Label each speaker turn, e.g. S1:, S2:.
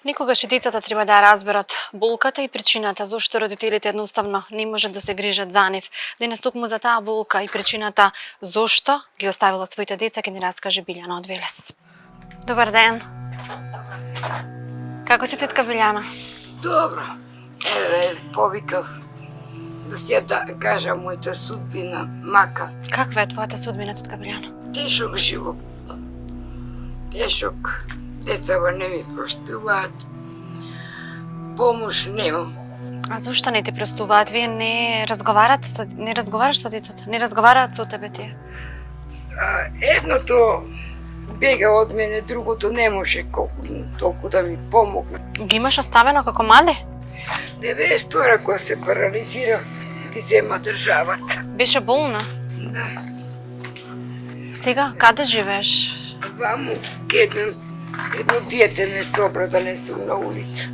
S1: Никогаш и децата треба да ја разберат болката и причината зошто родителите едноставно не можат да се грижат за нив. Денес токму за таа болка и причината зошто ги оставила своите деца ќе ни раскаже Билјана од Велес. Добар ден. Како си, тетка Билјана?
S2: Добро. Еве, повикав да си ја кажа мојата судбина, мака.
S1: Каква е твојата судбина, тетка Билјана?
S2: Тешок живот. Тешок. Децава не ми проштуваат. Помош немам.
S1: А зошто не ти простуваат? Вие не разговарате не разговараш со децата? Не разговараат со тебе тие?
S2: Едното бега од мене, другото не може толку да ми помогне.
S1: Ги имаш оставено како мали?
S2: 92 кога се парализира, ги зема државата.
S1: Беше болна?
S2: Да.
S1: Сега каде живееш?
S2: Ваму, едно диете не собра да не сум на улица.